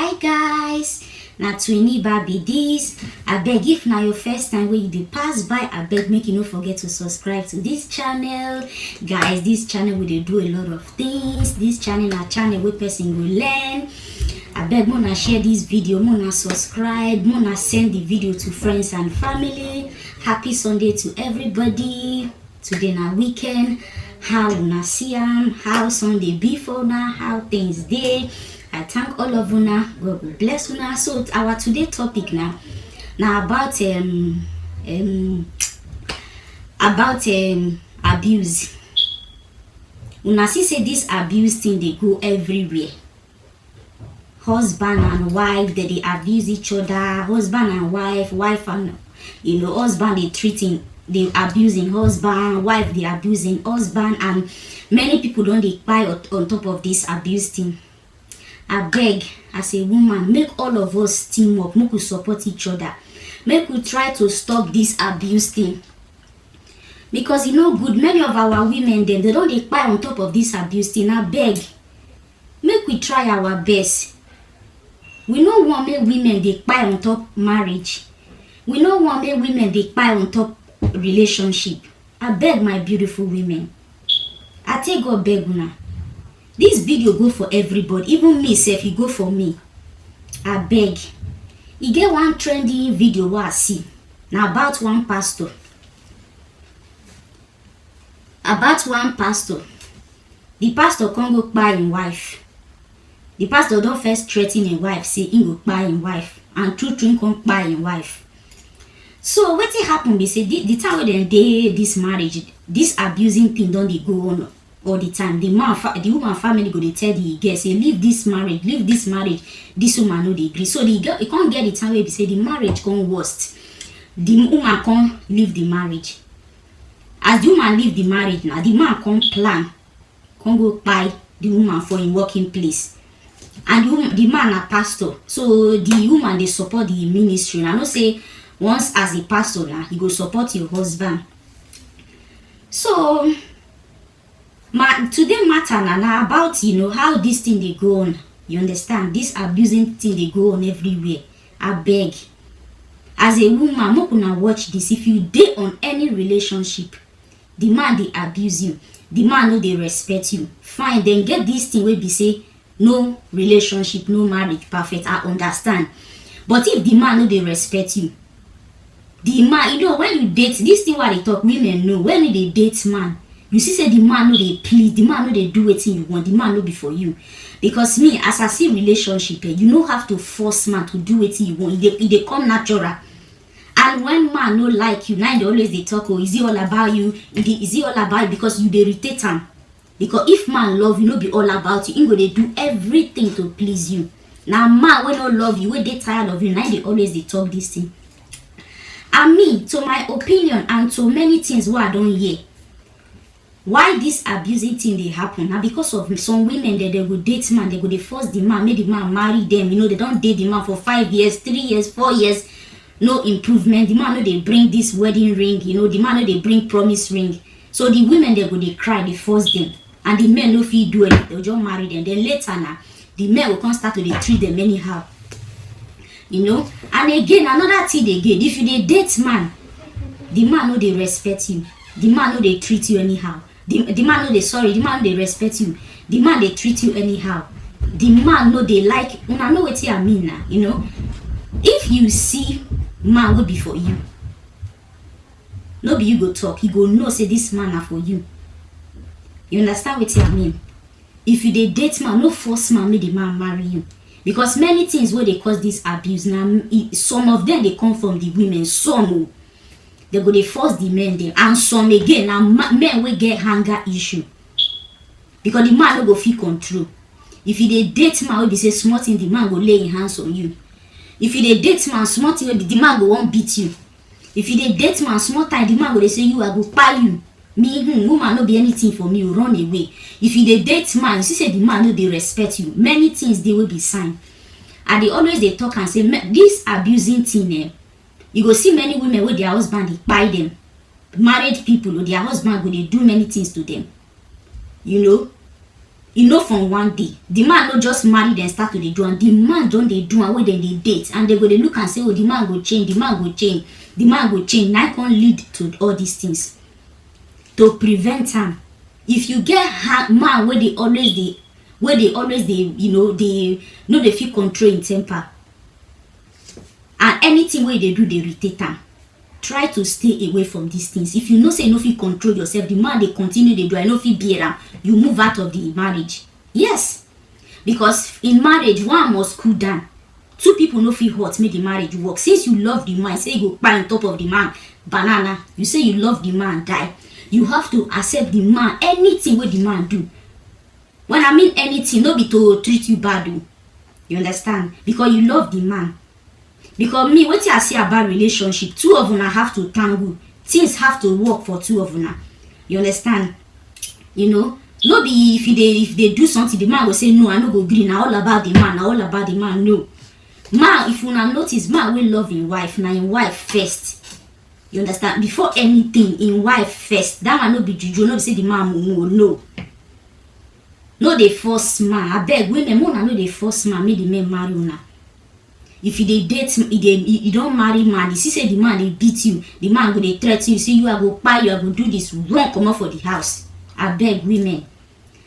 Hi guys, na Twinnie Barbie this. Abeg, if na your first time wey you dey pass by, abeg make you no forget to subscribe to this channel. Guys, this channel we dey do a lot of things. This channel na channel wey person go learn. Abeg, una share this video, una subscribe, una send the video to friends and family. Happy Sunday to everybody. Today na weekend. How una see am? How Sunday be for una? How things dey? I thank all of una. God will bless una. So our today topic now about abuse. Una see say this abuse thing they go everywhere. Husband and wife, they abuse each other. Husband and wife and husband they abusing husband, wife they abusing husband, and many people don't dey buy on top of this abuse thing. I beg, as a woman, make all of us team up, make we support each other, make we try to stop this abuse thing, because good. Many of our women they don't dey buy on top of this abuse thing. I beg, make we try our best. We no want make women they buy on top marriage. We no want make women they buy on top relationship. I beg, my beautiful women, I take God beg una. This video go for everybody, even me sef, e go for me. I beg. E get one trending video wey I see. Na about one pastor. The pastor come go kpai him wife. The pastor don first threaten him wife, say he go kpai him wife, and true him come kpai him wife. So wetin happen be say the time wey dem dey this marriage, this abusing thing don dey go on all the time. The woman family go dey tell the girl say leave this marriage. This woman no dey agree. So the girl, e can't get the time where be say the marriage come worst. The woman can't leave the marriage. As the woman leave the marriage now, the man can't plan, can't go buy the woman for him working place. And the man a pastor, so the woman they support the ministry. And I know say once as a pastor now, you go support your husband. So today matter now about how this thing they go on. You understand? This abusing thing they go on everywhere. I beg, as a woman, make una watch this. If you dey on any relationship, the man they abuse you, the man no they respect you, fine, then get this thing where be say no relationship, no marriage, perfect. I understand. But if the man no they respect you, the man, when you date, this thing what they talk, women know, when they date man, you see say the man no they please, the man no they do wetin you want, the man no be for you. Because me, as I see relationship, you no have to force man to do wetin you want. They come natural. And when man no like you, now they always they talk, oh, is it all about you? Is it all about you? Because you they irritate him. Because if man love you, no be all about you. He go they do everything to please you. Now man when no love you, when they tired of you, now they always they talk this thing. And me, to my opinion, and to many things what I don't hear, why this abusing thing they happen now, because of some women that they go date man, they go they force the man, make the man marry them. They don't date the man for 5 years, 3 years, 4 years, no improvement. The man they bring this wedding ring, the man they bring promise ring. So the women they go they cry, they force them, and the men no feel do it, they'll just marry them. Then later now, the men will come start to they treat them anyhow. And again, another thing again, if you they date man, the man no they respect you, the man no they treat you anyhow. The man no they respect you, the man they treat you anyhow. The man no they like, I know what I mean now, if you see man will be for you, no be you go talk, you go know say this man are for you. You understand what I mean? If you they date man, no force man make the man marry you. Because many things where they cause this abuse now, some of them they come from the women, some they go they force the men there, and some again now men will get hunger issue, because the man no go feel control. If you they date man will be say small thing, the man go lay hands on you. If you they date man small thing, the man go won't beat you. If you they date man small time, the man go they say you I go buy you. Me woman no be anything for me, you run away. If you they date man, you see say the man no they respect you, many things they will be signed. And they always they talk and say this abusing thing, you go see many women with their husband they buy them. Married people or their husband go they do many things to them. You know, from one day the man no just marry then start to dey do am. The man don dey do am wey dem dey date, and they go dey look and say, oh, the man go change, the man go change, the man go change. Na can lead to all these things. To prevent am, if you get man wey dey always dey you know, dey no dey fit control im temper, and anything wey dey do dey irritate am, try to stay away from these things. If you know say you no fit control yourself, the man dey continue dey do, I no fit bear am, you move out of the marriage. Yes, because in marriage one must cool down. Two people no fit hurt make the marriage work. Since you love the man, say you go kpai on top of the man banana, you say you love the man die, you have to accept the man, anything wey the man do. When I mean anything, no be to treat you bad o, you understand, because you love the man. Because me, wetin I say about relationship, two of una have to tangle, things have to work for two of una, you understand. You know, no be if they do something the man will say no, I no go gree, na all about the man, na all about the man. No, man, if una notice, man will love him wife, na him wife first, you understand, before anything, him wife first. That man no be juju, no be say the man mumu. No dey force man, abeg women, una no dey force man make the men marry una. If you dey date, you don't marry man, you see say the man dey beat you, the man go dey threaten you, say you are go buy, you are go do this, run comot for the house. Abeg women,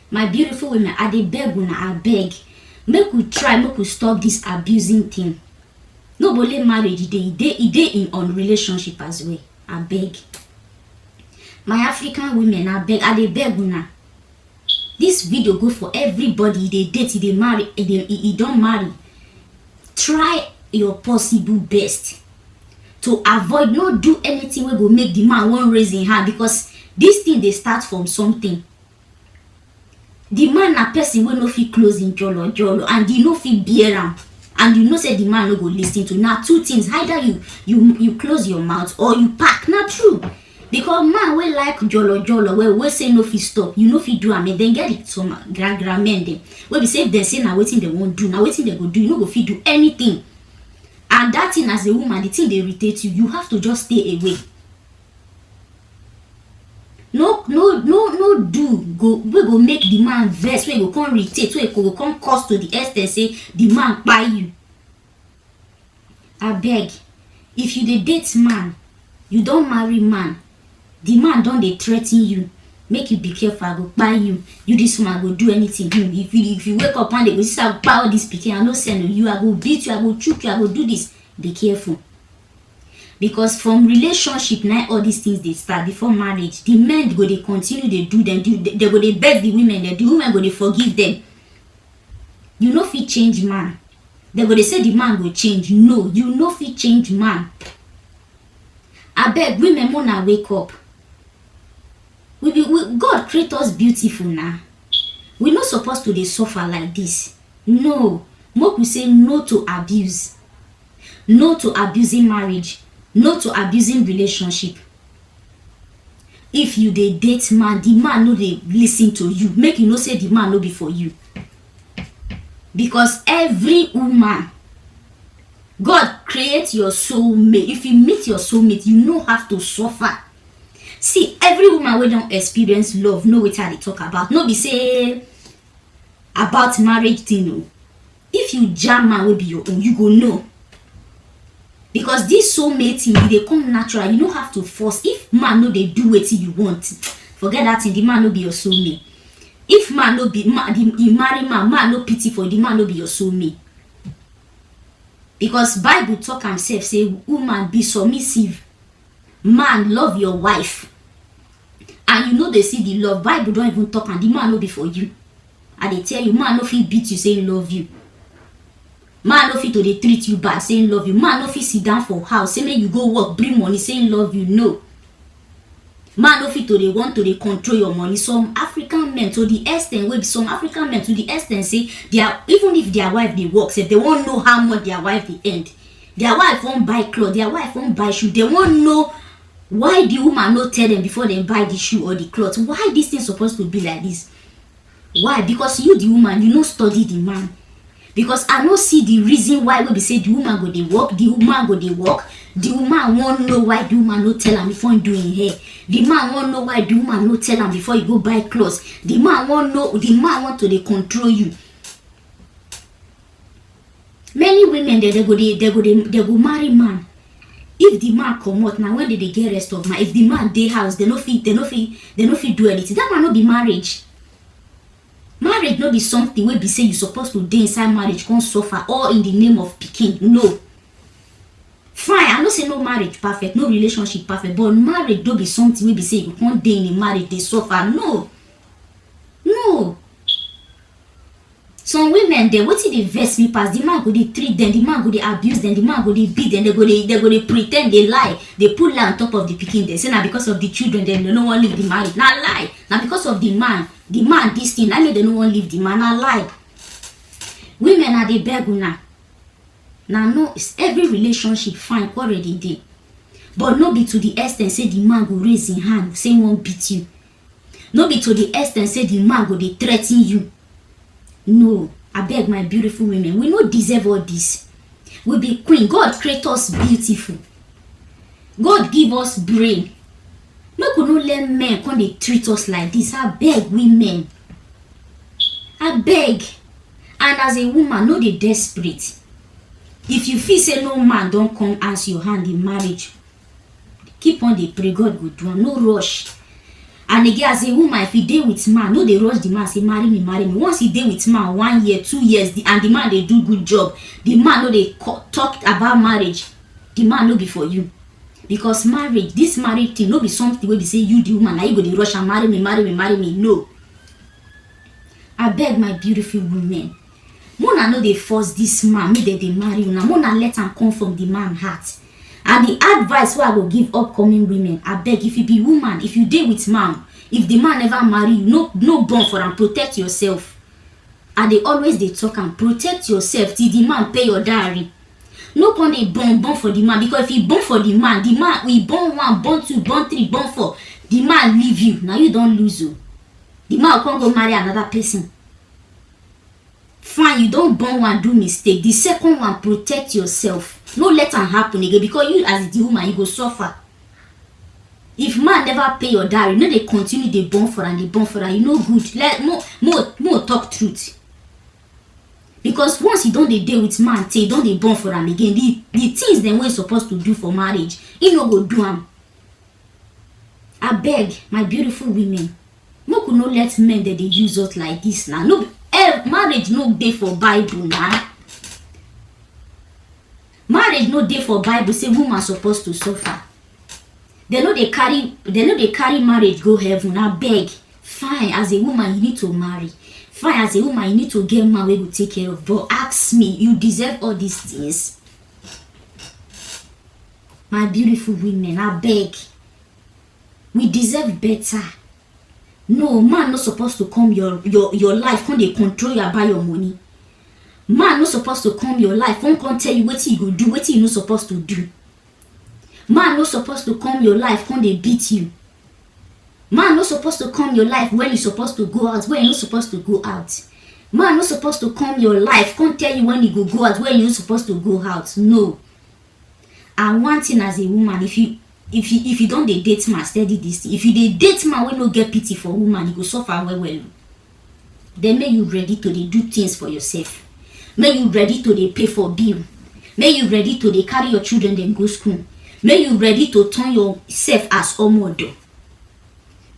my beautiful women, I dey beg una, abeg, make we try, make we stop this abusing thing. No go let marriage e dey in on relationship as well. Abeg, my African women, abeg, I dey beg una. This video go for everybody. They date, they marry, they don't marry. Try your possible best to avoid, not do anything wey go make the man wan raise him hand, because this thing they start from something. The man na person wey no fit close in jolo, and you no fit bear am, and you know say the man no go listen to. Now two things, either you close your mouth or you pack. Not true. Because man wey like jolo wey say no fit stop, you no fit do am, and then get it some grand men dem wey be say if dem say na wetin dem wan do, na wetin dem go do, you no go fit do anything. And that thing, as a woman, the thing dey irritate you, you have to just stay away. No do we go make the man vex, we go come irritate, we go come cause to the extent say the man kpai you. Abeg, if you dey date man, you don't marry man, the man don dey threaten you, make you be careful, I go kpai you, you this woman go do anything. If you wake up and they go say I go kpai all this pikin, I no send you, I go beat you, I go choke you, I go do this. Be careful. Because from relationship now all these things they start. Before marriage, the men go they continue, they do them, they go they beg the women, the women go they forgive them. You no fit change man. They go they say the man will change. No, you no fit change man. I beg women, wanna wake up. God create us beautiful now. We not supposed to dey suffer like this. No, make we say no to abuse, no to abusing marriage, no to abusing relationship. If you dey date man, the man no dey listen to you, make you know say the man no be for you. Because every woman, God create your soulmate. If you meet your soulmate, you no have to suffer. See, every woman wey don experience love know wetin I dey talk about. No be say about marriage thing o. If you jam man wey be your own, you go know. Because this soulmate thing, e dey come natural. You no have to force. If man no dey do wetin you want, forget that thing. The man no be your soulmate. If man no be you marry man no pity for the man no be your soulmate. Because Bible talk himself say woman be submissive, man love your wife. And you know they see the love. Bible don't even talk, and the man no be for you. And they tell you, man no fit beat you saying love you. Man no fit to dey treat you bad saying love you. Man no fit sit down for house say make you go work bring money saying love you. No. Man no fit to dey want to dey control your money. Some African men to the extent wey some African men to the extent say they are, even if their wife dey work, if they won't know how much their wife dey earn, their wife won't buy clothes, their wife won't buy shoe, they won't know why the woman no tell them before they buy the shoe or the clothes. Why this thing supposed to be like this? Why? Because you the woman, you no study the man. because I no see the reason why we be say the woman go dey work, the woman go dey work. The woman won't know why the woman no tell am before he do him hair. The man won't know why the woman no tell am before he go buy clothes. The man won't know. The man want to dey control you. Many women they go marry man. If the man come out now, when they get rest of man? If the man dey house, they no fit do anything. That man no be marriage. Marriage no be something where be say you supposed to dey inside marriage come suffer all in the name of pikin. No. Fine, I no say no marriage perfect, no relationship perfect, but marriage don't be something wey be say you can't dey in a marriage they suffer. No. Some women they wetin dey vex me pass, the man go dey treat them, the man go dey abuse them, the man go dey beat them, they go dey pretend they lie, they put lie on top of the pikin. They say na because of the children they no want leave the marriage. Na lie. Na because of the man this thing. I mean they no want leave the man. Na lie. Women are the beg una. Now, no, every relationship fine already dey, but no be to the extent say the man go raise his hand say he won't beat you. No be to the extent say the man go dey threaten you. No, I beg my beautiful women, we no deserve all this. We be queen. God create us beautiful. God give us brain. Make we no let men come dey treat us like this. I beg women. I beg. And as a woman, no dey desperate. If you feel say no man don't come answer your hand in marriage, keep on dey pray, God go do am. No rush. And again, as a woman, if you dey with man, no dey rush the man say marry me. Once you dey with man 1 year, 2 years, and the man they do good job, the man no dey talk about marriage, the man no be for you. Because marriage, this marriage thing no be something where they say you the woman, now you go dey rush and marry me. No. I beg my beautiful women. Mona no dey force this man make they marry you. Now Mona let him come from the man heart. And the advice where I go give upcoming women, I beg, if you be woman, if you dey with man, if the man never marry you, no born for and protect yourself. And they always they talk and protect yourself till the man pay your dowry. No con dey born for the man, because if you born for the man we born 1, born 2, born 3, born 4, the man leave you. Now you don't lose you. The man can't go marry another person. Fine, you don't born one do mistake. The second one, protect yourself. No let am happen again, because you as the woman you go suffer. If man never pay your dowry, no they continue they born for and you no good. Let more talk truth. Because once you don't dey with man, say don't they born for him again. The things them we supposed to do for marriage, you no go do them. I beg my beautiful women, no could not let men that they use us like this now. No. Marriage no day for Bible now. Marriage no day for Bible say woman supposed to suffer. They know they carry marriage go heaven. I beg. Fine, as a woman you need to marry. Fine, as a woman you need to get man we will take care of. But ask me, you deserve all these things? My beautiful women, I beg. We deserve better. No, man not supposed to come your life when they control you about your money. Man not supposed to come your life when can tell you what you go do, what you not supposed to do. Man not supposed to come your life when they beat you. Man not supposed to come your life when you supposed to go out, when you're not supposed to go out. Man not supposed to come your life, can't tell you when you go out, when you're not supposed to go out. No. And one thing as a woman, if you don't dey date man, steady this thing. If you dey date man when no get pity for woman, you go suffer well. Then make you ready to dey do things for yourself. Make you ready to dey pay for bill. Make you ready to dey carry your children then go school. Make you ready to turn yourself as omodo.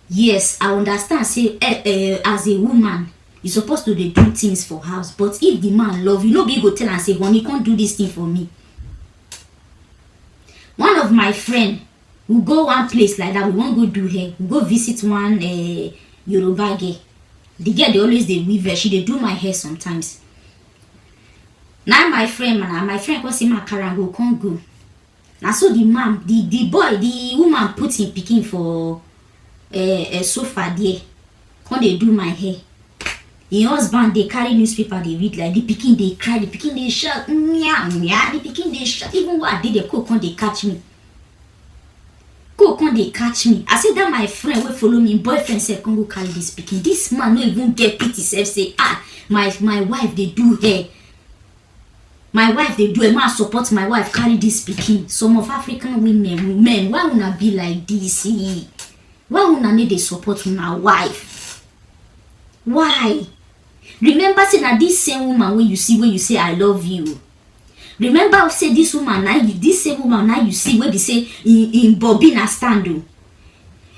Yes, I understand. Say as a woman, you supposed to dey do things for house. But if the man love you, no be go tell and say, honey, can't do this thing for me. One of my friend, we go one place like that, we won't go do hair. We go visit one Yoruba girl. The girl they always they weave her. She they do my hair sometimes. Now my friend come say my car and go can't go. Now so the man, the woman put him picking for a sofa there. Come they do my hair. The husband they carry newspaper, they read like the pikin they cry, the pikin they shout, the pikin they shout. Even what I did, the cook when they catch me. They catch me. I said that my friend will follow me. Boyfriend said, "Come go carry this pikin." This man no even get pity. Self say, my wife they do hair. My wife they do a man support my wife carry this pikin. Some of African women, men, why una be like this? Why una need they support my wife? Why? Remember say na this same woman when you say I love you. Remember say this woman now this same woman now you see where they say in Bobina stand.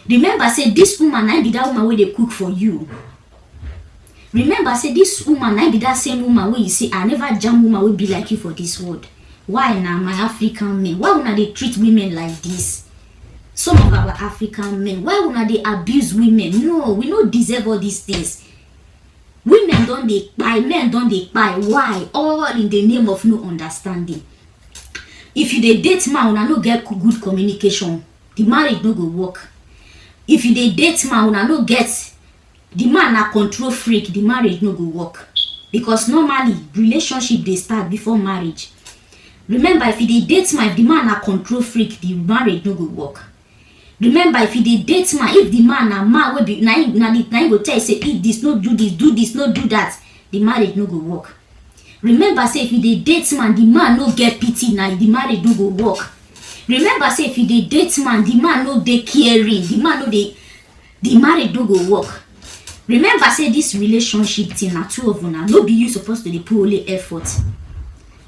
Remember say this woman now be that woman where they cook for you. Remember say this woman now be that same woman where you say I never jam woman will be like you for this world. Why now my African men? Why would they treat women like this? Some of our African men, why would they abuse women? No, we don't deserve all these things. Women don't they buy, men don't they buy. Why? All in the name of no understanding. If you dey date man, una no get good communication, the marriage no go work. If you dey date man, una no get the man a control freak, the marriage no go work. Because normally relationship they start before marriage. Remember, if you dey date man, if the man a control freak, the marriage no go work. Remember, if you dey date man, if the man a man will be na go tell you say eat this, no do this, no do that, the marriage no go work. Remember, say if you dey date man, the man no get pity, now the marriage no go work. Remember, say if you dey date man, the man no dey caring, the man no dey, the marriage no go work. Remember, say this relationship thing na two of una, no be you supposed to dey put only effort.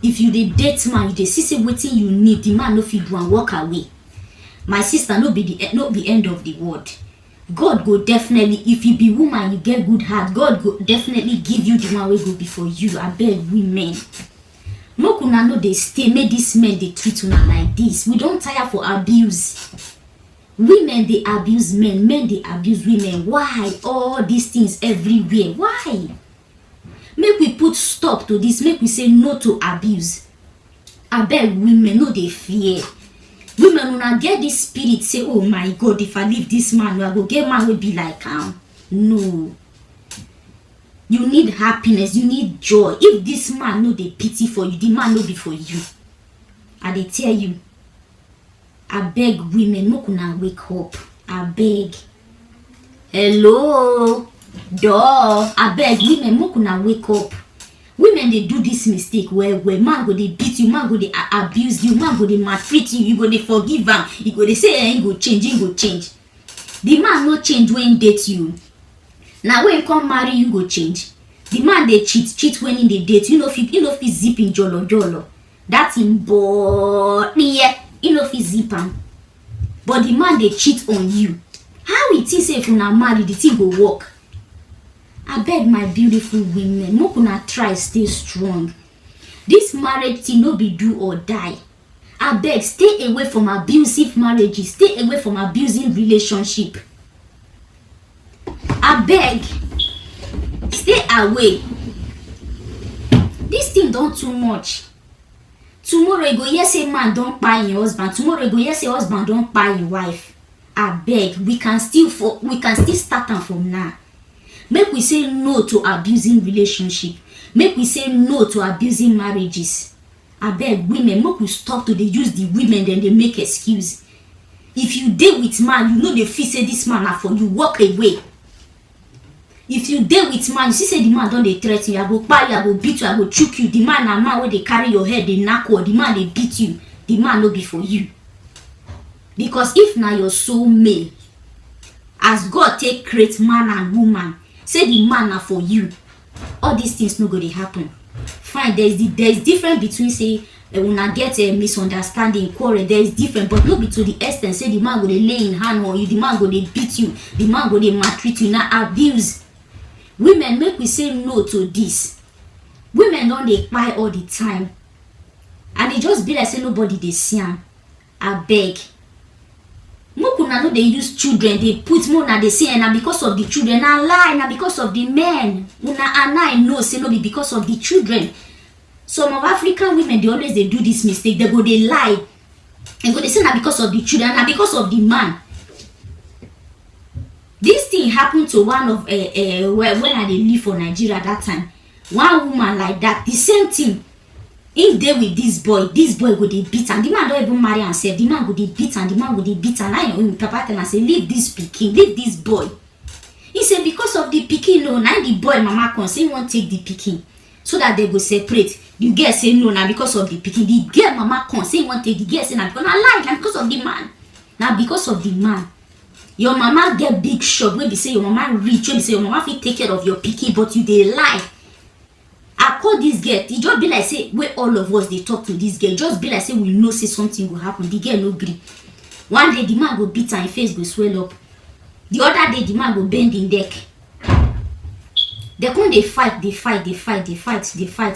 If you dey date man, you dey see say wetin you need, the man no fit do and walk away. My sister, no be the end of the world. God go definitely, if you be woman, you get good heart, God go definitely give you the one wey go before you. I beg women. Make una no dey stay, make these men dey treat una like this. We don't tire for abuse. Women they abuse men, men they abuse women. Why? All these things everywhere. Why? Make we put stop to this. Make we say no to abuse. I beg women, no they fear. Women una get this spirit say, oh my God, if I leave this man, I go get man will be like no. You need happiness, you need joy. If this man no dey pity for you, the man no be for you. I dey tell you. I beg women, make una wake up. I beg. Hello, door. I beg women, make una wake up. Women they do this mistake where man go they beat you, man go they abuse you, man go they maltreat you, you go they forgive him, you go they say he go change, he go change. The man no change when date you. Now when he come marry you go change. The man they cheat when in the date. You know if he zip in jolo. That's in body. You know if he zip him. But the man they cheat on you. How it is if you not marry the thing go work? I beg my beautiful women, make una try stay strong. This marriage thing no be do or die. I beg, stay away from abusive marriages. Stay away from abusing relationship. I beg, stay away. This thing don't too much. Tomorrow you go hear say man don't buy your husband. Tomorrow you go hear say husband don't buy your wife. I beg, we can still start them from now. Make we say no to abusing relationship. Make we say no to abusing marriages. I beg women, make we stop to use the women then they make excuse. If you date with man, you know the feel say this man are for you, walk away. If you date with man, you see say the man don't they threaten you, I go buy you, I go beat you, I go choke you. The man and man where they carry your head, they knock or the man they beat you, the man no be for you. Because if now you're so male, as God take create man and woman, say the man are for you, all these things no go to happen. Fine, there's difference between say una get a misunderstanding, quarrel. There is different, but no be to the extent say the man go to lay in hand on you, the man go to beat you, the man go to maltreat you, now abuse. Women, make we say no to this. Women don't they cry all the time, and it just be like say nobody they see them. I beg. Make una no they use children, they put more na they say and because of the children. Na lie, na because of the men. Una and I know say no be because of the children. Some of African women they always they do this mistake. They go they lie. They go they say na because of the children, na because of the man. This thing happened to one of when I they live for Nigeria that time. One woman like that, the same thing. If they with this boy go they beat and the man don't even marry and say the man go they beat and the man go they beat and I know papa tell and say leave this pikin, leave this boy. He said because of the pikin, no, now the boy mama can say he won't take the pikin so that they go separate. The girl say no, now because of the pikin. The girl mama come say one take the girl say now because I lie, now because of the man. Now because of the man. Your mama get big shop wey be say your mama rich, wey be say your mama fit take care of your pikin, but you dey lie. I call this girl, e just be like say wey all of us dey talk to this girl, just be like say we know say something go happen. The girl no gree. One day the man go beat her, him face go swell up. The other day the man go bend in neck. They come dey fight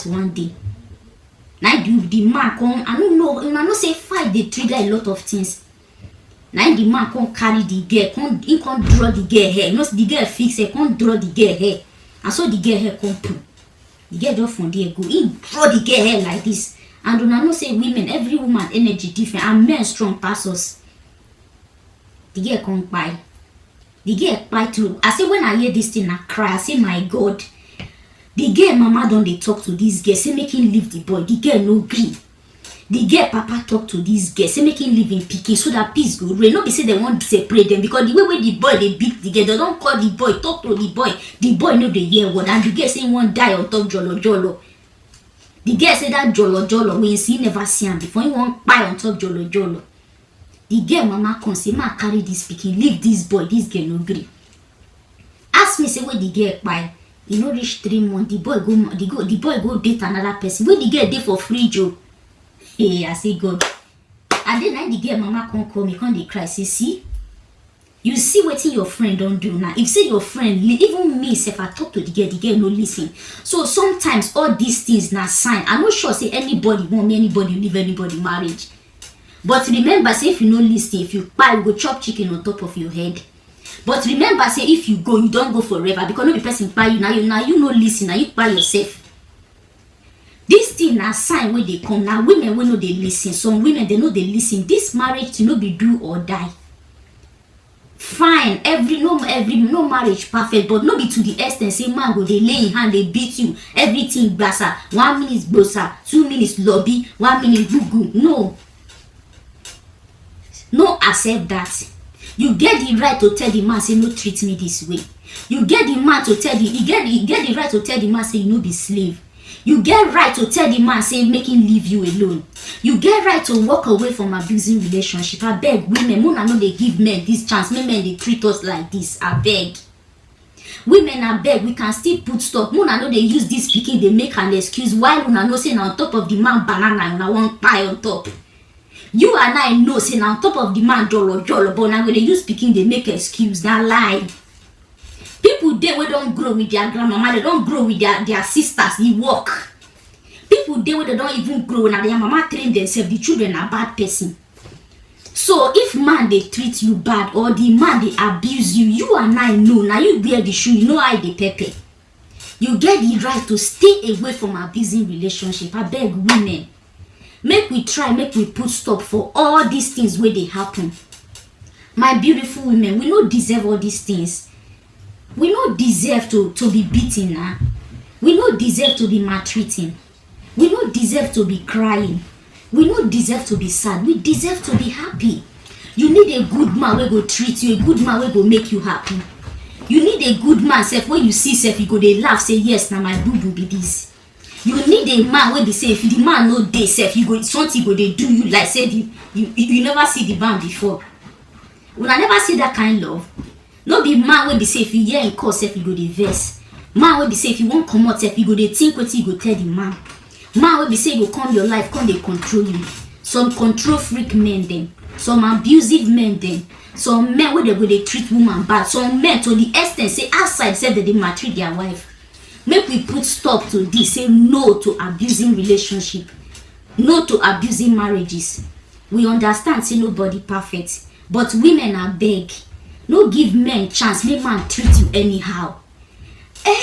one day. Now the man come, I don't know, I know say fight dey trigger a lot of things. Now the man come carry the girl, he come draw the girl hair. You know the girl fix her, come draw the girl hair. And so the girl hair come pull. The girl just from there go, he draw the girl hair like this. And when I know say women, every woman energy different, and men strong pass us. The girl come by. The girl cry too. I say when I hear this thing, I cry. I say my God. The girl mama don dey talk to this girl, say make him leave the boy. The girl no gree. The girl papa talk to this girl, say make him leave him pikin so that peace go reign. No be say they want to separate them, because the way the boy they beat the girl, they don't call the boy, talk to the boy. The boy no dey hear word, and the girl say he won't die on top jolo jolo. The girl say that jolo jolo when he never see him before, he won't buy on top jolo jolo. The girl mama come say, ma carry this pikin, leave this boy. This girl no gree. Ask me say where the girl buy. You know reach 3 months, the boy go date another person. Where the girl dey for free Joe. Hey, I say God. And then the girl mama come call me, come dey cry. Say, see, you see what your friend don't do now. If say your friend, even me, if I talk to the girl no listen. So sometimes all these things na sign. I'm not sure say anybody want me, anybody leave anybody marriage. But remember, say if you no listen, if you buy, you go chop chicken on top of your head. But remember, say if you go, you don't go forever, because no be person buy you now. You no listen, now you buy yourself. This thing na sign when they come. Now women will know they listen. Some women they know they listen. This marriage to no be do or die. Fine, no marriage perfect, but no be to the extent say man go they lay in hand, they beat you, everything blassa. 1 minute blossa, 2 minutes lobby, 1 minute gugu. No accept that. You get the right to tell the man say no treat me this way. You get the man to tell you get the right to tell the man say you no be slave. You get right to tell the man say make him leave you alone. You get right to walk away from abusing relationship. I beg women, Mona no they give men this chance. Men they treat us like this. I beg. Women, I beg, we can still put stop. Mona no they use this speaking, they make an excuse. Why Mona no say na on top of the man banana and I want pie on top. You and I know say na on top of the man jolo, but now when they use speaking, they make excuse. That lie. People there we don't grow with their grandmama, they don't grow with their sisters, they walk. People there where they don't even grow, now their mama train themselves, the children are bad person. So if man they treat you bad or the man they abuse you, you and I know, now you wear the shoe, you know how they pepper. You get the right to stay away from abusing relationship. I beg women, make we try, make we put stop for all these things where they happen. My beautiful women, we don't deserve all these things. We don't deserve to be beaten. We don't deserve to be maltreating. We don't deserve to be crying. We don't deserve to be sad. We deserve to be happy. You need a good man who go treat you, a good man who go make you happy. You need a good man, self, when you see self, you go they laugh, say yes, now my boo be this. You need a man where they say if the man no dey self, you go something go they do you like said you never see the man before. When I never see that kind of love. No be man wey be say if you hear in call self you go dey vex. Man wey be say if you won't come out self you go dey think wetin you go tell the man. Man wey be say you go come your life, come they control you. Some control freak men then. Some abusive men then. Some men where they go they treat woman bad. Some men to the extent say outside self that they maltreat their wife. Make we put stop to this. Say no to abusing relationship. No to abusing marriages. We understand say nobody perfect. But women are beg. No give men chance, make man treat you anyhow.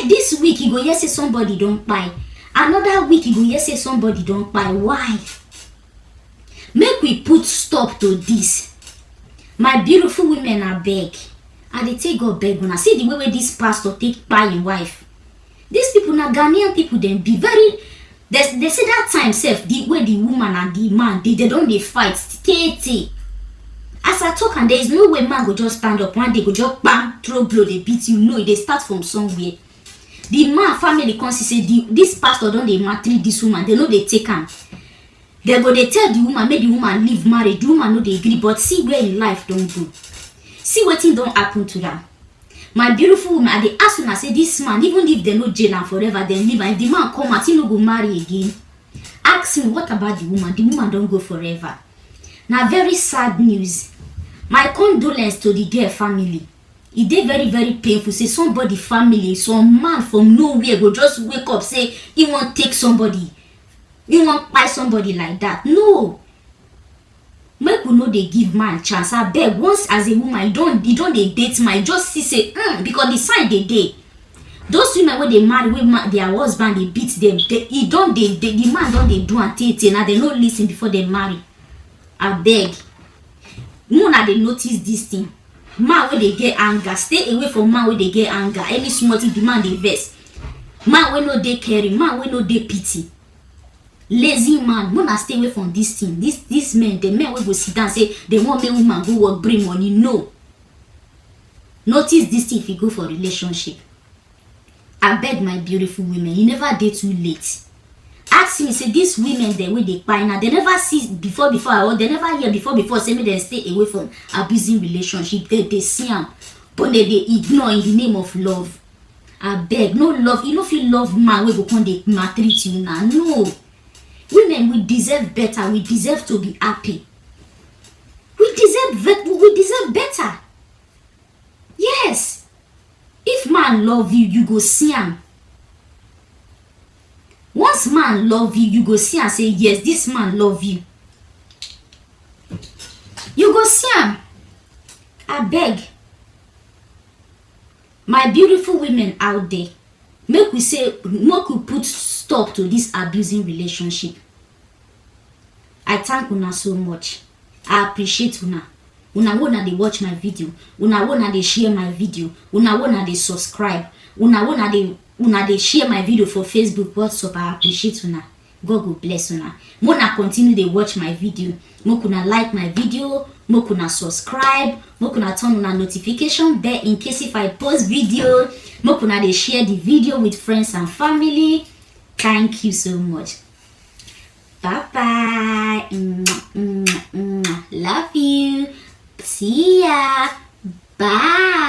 This week you go hear say somebody don't buy. Another week you go hear say somebody don't buy. Why? Make we put stop to this. My beautiful women are beg. And they take God beg. When I see the way this pastor take buy him wife. These people na Ghanaian people then be very. They say that time self the way the woman and the man they don't they fight. As I talk, and there is no way man go just stand up one day, go just bang, throw blow, they beat you. No, they start from somewhere. The man family come see say this pastor don dey maltreat this woman. They know they take am. They go dey tell the woman make the woman leave marriage. The woman no dey agree, but see where in life don go. See wetin don happen to them. My beautiful woman, I dey ask una say this man, even if they no jail am forever, then leave am. If the man come out, he no go marry again. Ask him what about the woman? The woman don't go forever. Now very sad news. My condolence to the girl family. It dey very very painful. Say somebody family, some man from nowhere go just wake up say he want take somebody, he want buy somebody like that. No. Make we no dey give man chance. I beg, once as a woman, you don't dey date man, just see say because the sign they dey. Those women when they marry, when their husband they beat them, the man don't they do and take now they no listen before they marry. I beg. No na they notice this thing. Man when they get anger, stay away from man when they get anger. Any small thing the man they vex. Man when no they caring, man when no they pity. Lazy man, wanna stay away from this thing. This men, the men will go sit down say they want me woman go work bring money. No. Notice this thing if you go for relationship. I beg my beautiful women, you never dey too late. Ask me, say these women the way they buy now, they never see before or they never hear before say me they stay away from abusing relationship. They see them, but they ignore in the name of love. I beg, no love. You know if you love man, we go come they maltreat you now. No. Women, we deserve better. We deserve to be happy. We deserve better. Yes. If man love you, you go see him. Once man love you, you go see and say, yes, this man love you. You go see him. I beg. My beautiful women out there, make we put stop to this abusing relationship. I thank una so much. I appreciate una. Una wanna they watch my video. Una wanna they share my video. Una wanna they subscribe. Una they share my video for Facebook, WhatsApp. I appreciate una. God will bless una. Mona continue they watch my video. Mokuna like my video. Mokuna subscribe. Mokuna turn on a notification bell in case if I post video. Mokuna they share the video with friends and family. Thank you so much. Bye bye. Love you. See ya. Bye.